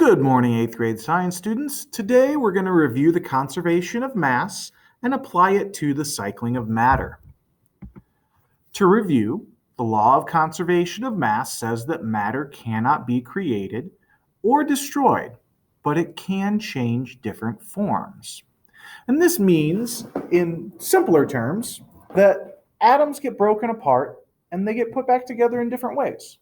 Good morning, 8th grade science students. Today we're going to review the conservation of mass and apply it to the cycling of matter. To review, the law of conservation of mass says that matter cannot be created or destroyed, but it can change different forms. And this means, in simpler terms, that atoms get broken apart and they get put back together in different ways.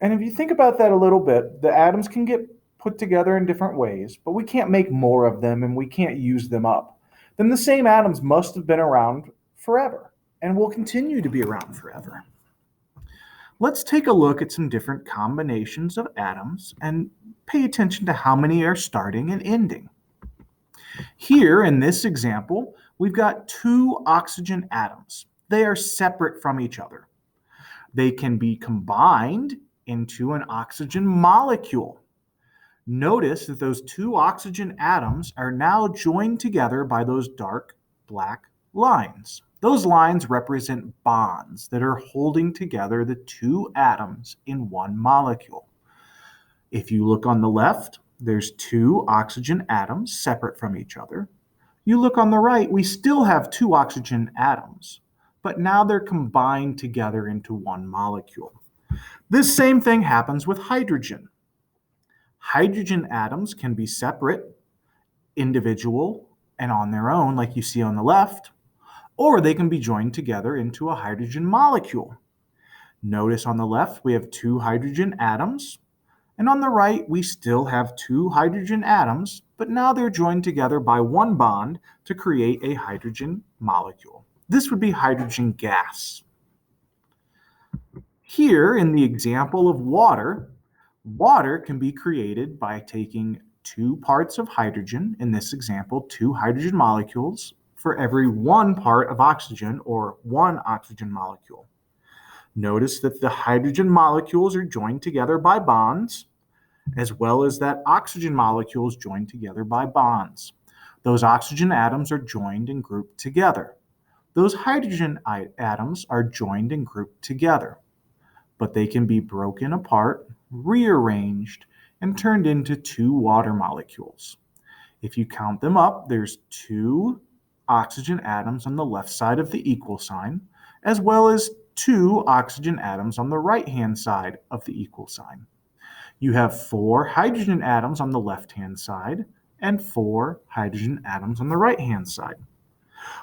And if you think about that a little bit, the atoms can get put together in different ways, but we can't make more of them and we can't use them up. Then the same atoms must have been around forever and will continue to be around forever. Let's take a look at some different combinations of atoms and pay attention to how many are starting and ending. Here in this example, we've got two oxygen atoms. They are separate from each other. They can be combined into an oxygen molecule. Notice that those two oxygen atoms are now joined together by those dark black lines. Those lines represent bonds that are holding together the two atoms in one molecule. If you look on the left, there's two oxygen atoms separate from each other. You look on the right, we still have two oxygen atoms, but now they're combined together into one molecule. This same thing happens with hydrogen. Hydrogen atoms can be separate, individual, and on their own, like you see on the left, or they can be joined together into a hydrogen molecule. Notice on the left, we have two hydrogen atoms, and on the right, we still have two hydrogen atoms, but now they're joined together by one bond to create a hydrogen molecule. This would be hydrogen gas. Here in the example of water, water can be created by taking two parts of hydrogen, in this example, two hydrogen molecules, for every one part of oxygen or one oxygen molecule. Notice that the hydrogen molecules are joined together by bonds, as well as that oxygen molecules joined together by bonds. Those oxygen atoms are joined and grouped together. Those hydrogen atoms are joined and grouped together, but they can be broken apart, rearranged, and turned into two water molecules. If you count them up, there's two oxygen atoms on the left side of the equal sign, as well as two oxygen atoms on the right-hand side of the equal sign. You have four hydrogen atoms on the left-hand side and four hydrogen atoms on the right-hand side.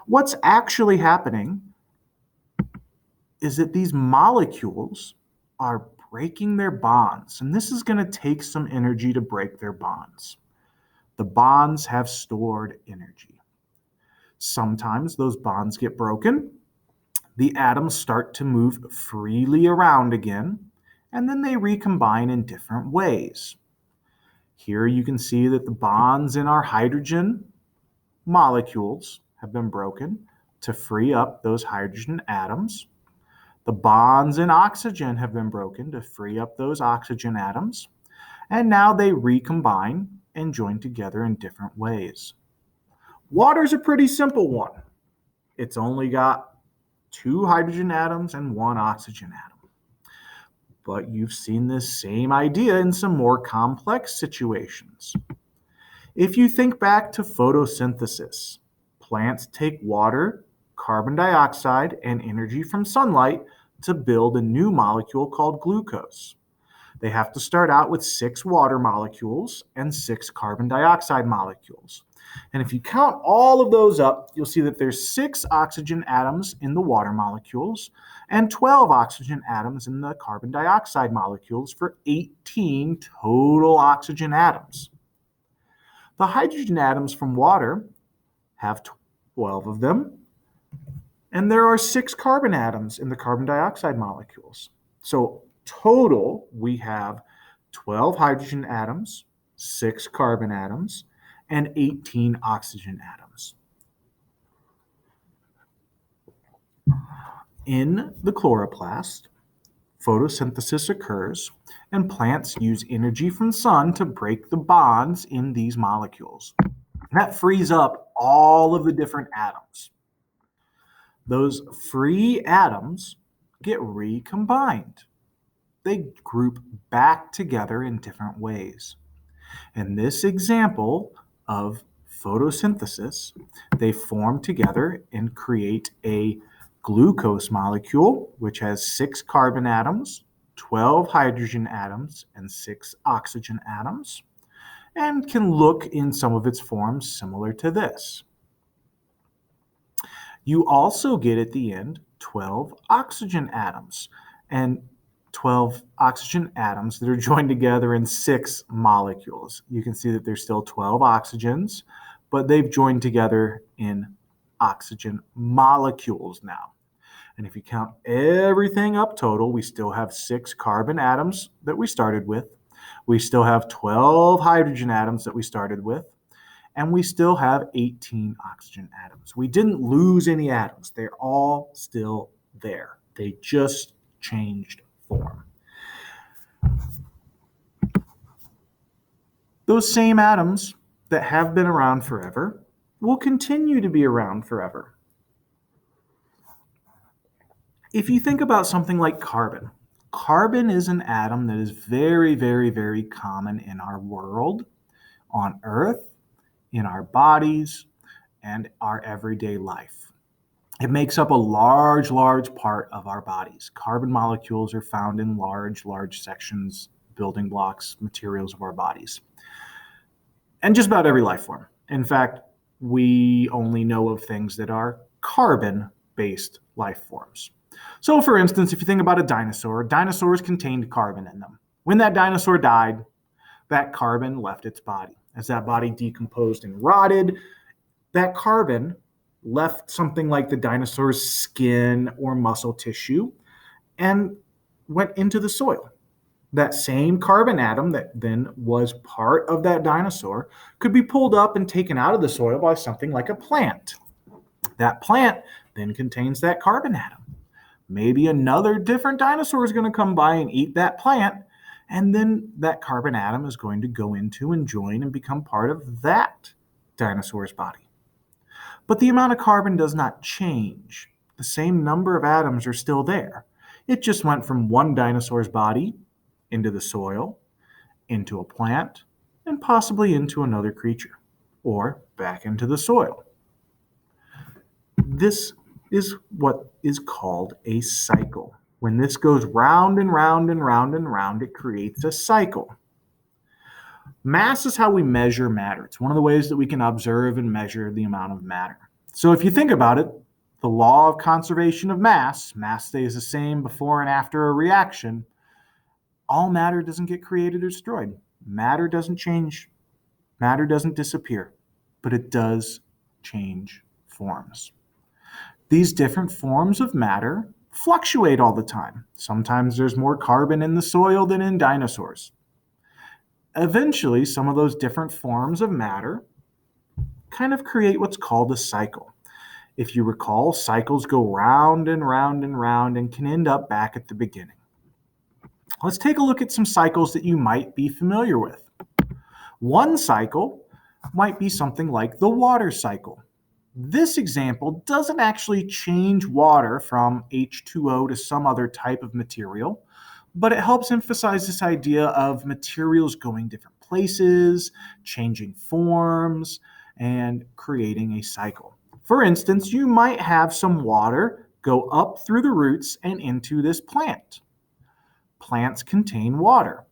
What's actually happening is that these molecules are breaking their bonds, and this is going to take some energy to break their bonds. The bonds have stored energy. Sometimes those bonds get broken, the atoms start to move freely around again, and then they recombine in different ways. Here you can see that the bonds in our hydrogen molecules have been broken to free up those hydrogen atoms. The bonds in oxygen have been broken to free up those oxygen atoms, and now they recombine and join together in different ways. Water's a pretty simple one. It's only got two hydrogen atoms and one oxygen atom. But you've seen this same idea in some more complex situations. If you think back to photosynthesis, plants take water, carbon dioxide, and energy from sunlight to build a new molecule called glucose. They have to start out with 6 water molecules and 6 carbon dioxide molecules. And if you count all of those up, you'll see that there's 6 oxygen atoms in the water molecules and 12 oxygen atoms in the carbon dioxide molecules for 18 total oxygen atoms. The hydrogen atoms from water have 12 of them, and there are 6 carbon atoms in the carbon dioxide molecules. So total, we have 12 hydrogen atoms, 6 carbon atoms, and 18 oxygen atoms. In the chloroplast, photosynthesis occurs, and plants use energy from sun to break the bonds in these molecules. That frees up all of the different atoms. Those free atoms get recombined. they group back together in different ways. In this example of photosynthesis, they form together and create a glucose molecule, which has 6 carbon atoms, 12 hydrogen atoms, and 6 oxygen atoms, and can look in some of its forms similar to this. You also get at the end 12 oxygen atoms, and 12 oxygen atoms that are joined together in 6 molecules. You can see that there's still 12 oxygens, but they've joined together in oxygen molecules now. And if you count everything up total, we still have 6 carbon atoms that we started with. We still have 12 hydrogen atoms that we started with. And we still have 18 oxygen atoms. We didn't lose any atoms. They're all still there. They just changed form. Those same atoms that have been around forever will continue to be around forever. If you think about something like carbon, carbon is an atom that is very, very, very common in our world, on Earth, in our bodies, and our everyday life. It makes up a large, large part of our bodies. Carbon molecules are found in large, large sections, building blocks, materials of our bodies. And just about every life form. In fact, we only know of things that are carbon-based life forms. So for instance, if you think about a dinosaur, dinosaurs contained carbon in them. When that dinosaur died, that carbon left its body. As that body decomposed and rotted, that carbon left something like the dinosaur's skin or muscle tissue and went into the soil. That same carbon atom that then was part of that dinosaur could be pulled up and taken out of the soil by something like a plant. That plant then contains that carbon atom. Maybe another different dinosaur is going to come by and eat that plant, and then that carbon atom is going to go into and join and become part of that dinosaur's body. But the amount of carbon does not change. The same number of atoms are still there. It just went from one dinosaur's body into the soil, into a plant, and possibly into another creature, or back into the soil. This is what is called a cycle. When this goes round and round and round and round, it creates a cycle. Mass is how we measure matter. It's one of the ways that we can observe and measure the amount of matter. So if you think about it, the law of conservation of mass stays the same before and after a reaction. All matter doesn't get created or destroyed. Matter doesn't change. Matter doesn't disappear, but it does change forms. These different forms of matter fluctuate all the time. Sometimes there's more carbon in the soil than in dinosaurs. Eventually, some of those different forms of matter kind of create what's called a cycle. If you recall, cycles go round and round and round and can end up back at the beginning. Let's take a look at some cycles that you might be familiar with. One cycle might be something like the water cycle. This example doesn't actually change water from H2O to some other type of material, but it helps emphasize this idea of materials going different places, changing forms, and creating a cycle. For instance, you might have some water go up through the roots and into this plant. Plants contain water.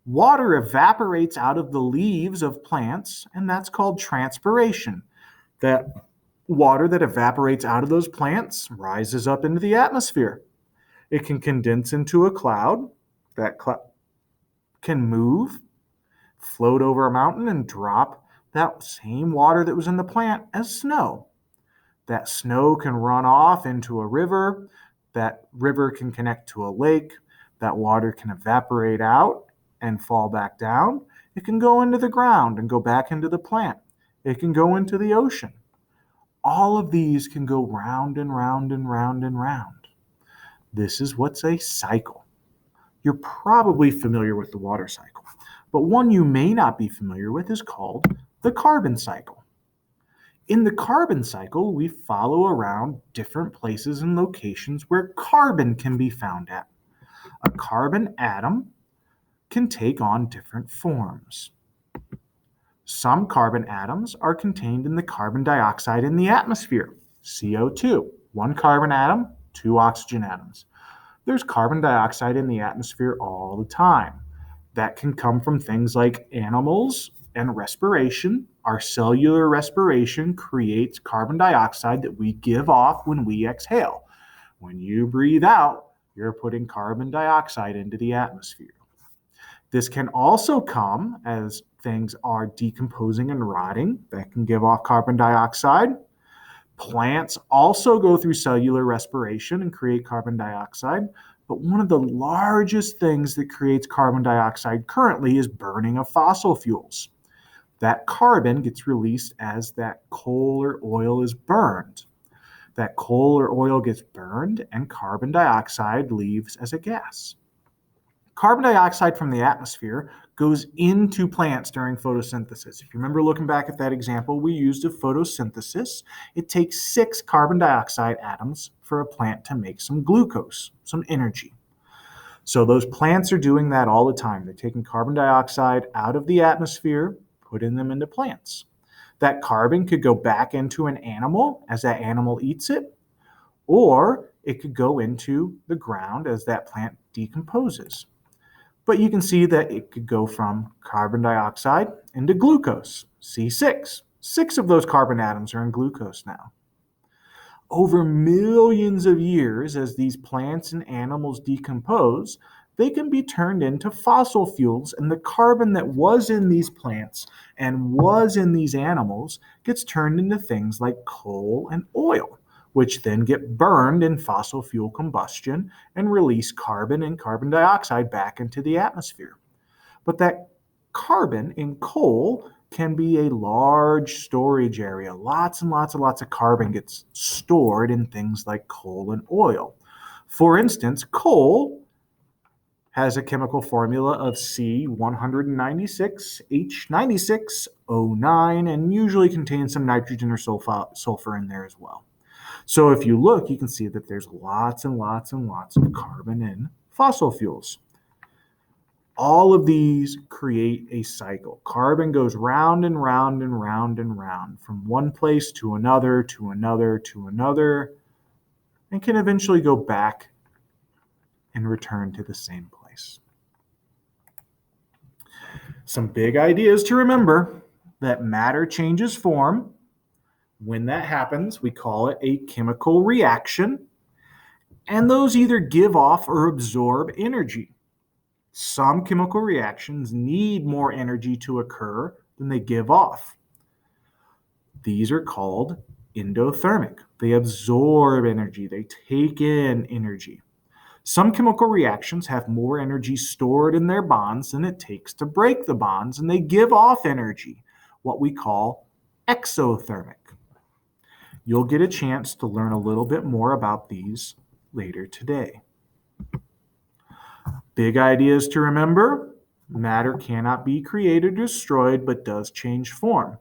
Water evaporates out of the leaves of plants, and that's called transpiration. That water that evaporates out of those plants rises up into the atmosphere. It can condense into a cloud. That cloud can move, float over a mountain, and drop that same water that was in the plant as snow. That snow can run off into a river. That river can connect to a lake. That water can evaporate out and fall back down. It can go into the ground and go back into the plant. It can go into the ocean. All of these can go round and round and round and round. This is what's a cycle. You're probably familiar with the water cycle, but one you may not be familiar with is called the carbon cycle. In the carbon cycle, we follow around different places and locations where carbon can be found at. a carbon atom can take on different forms. Some carbon atoms are contained in the carbon dioxide in the atmosphere, CO2. One carbon atom, two oxygen atoms. There's carbon dioxide in the atmosphere all the time. That can come from things like animals and respiration. Our cellular respiration creates carbon dioxide that we give off when we exhale. When you breathe out, you're putting carbon dioxide into the atmosphere. This can also come as things are decomposing and rotting. That can give off carbon dioxide. Plants also go through cellular respiration and create carbon dioxide. But one of the largest things that creates carbon dioxide currently is burning of fossil fuels. That carbon gets released as that coal or oil is burned. That coal or oil gets burned and carbon dioxide leaves as a gas. Carbon dioxide from the atmosphere goes into plants during photosynthesis. If you remember looking back at that example we used of photosynthesis, it takes 6 carbon dioxide atoms for a plant to make some glucose, some energy. So those plants are doing that all the time. They're taking carbon dioxide out of the atmosphere, putting them into plants. That carbon could go back into an animal as that animal eats it, or it could go into the ground as that plant decomposes. But you can see that it could go from carbon dioxide into glucose, C6. 6 of those carbon atoms are in glucose now. Over millions of years, as these plants and animals decompose, they can be turned into fossil fuels, and the carbon that was in these plants and was in these animals gets turned into things like coal and oil, which then get burned in fossil fuel combustion and release carbon and carbon dioxide back into the atmosphere. But that carbon in coal can be a large storage area. Lots and lots of carbon gets stored in things like coal and oil. For instance, coal has a chemical formula of C196H96O9 and usually contains some nitrogen or sulfur in there as well. So if you look, you can see that there's lots and lots of carbon in fossil fuels. All of these create a cycle. Carbon goes round and round and round and round from one place to another, to another, to another, and can eventually go back and return to the same place. Some big ideas to remember: that matter changes form. When that happens, we call it a chemical reaction, and those either give off or absorb energy. Some chemical reactions need more energy to occur than they give off. These are called endothermic. They absorb energy, they take in energy. Some chemical reactions have more energy stored in their bonds than it takes to break the bonds, and they give off energy, what we call exothermic. You'll get a chance to learn a little bit more about these later today. Big ideas to remember: matter cannot be created or destroyed, but does change form.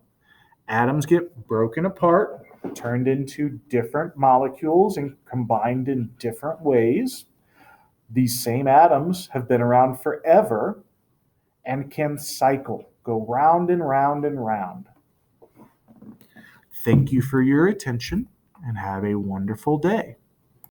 Atoms get broken apart, turned into different molecules, and combined in different ways. These same atoms have been around forever and can cycle, go round and round and round. Thank you for your attention and have a wonderful day.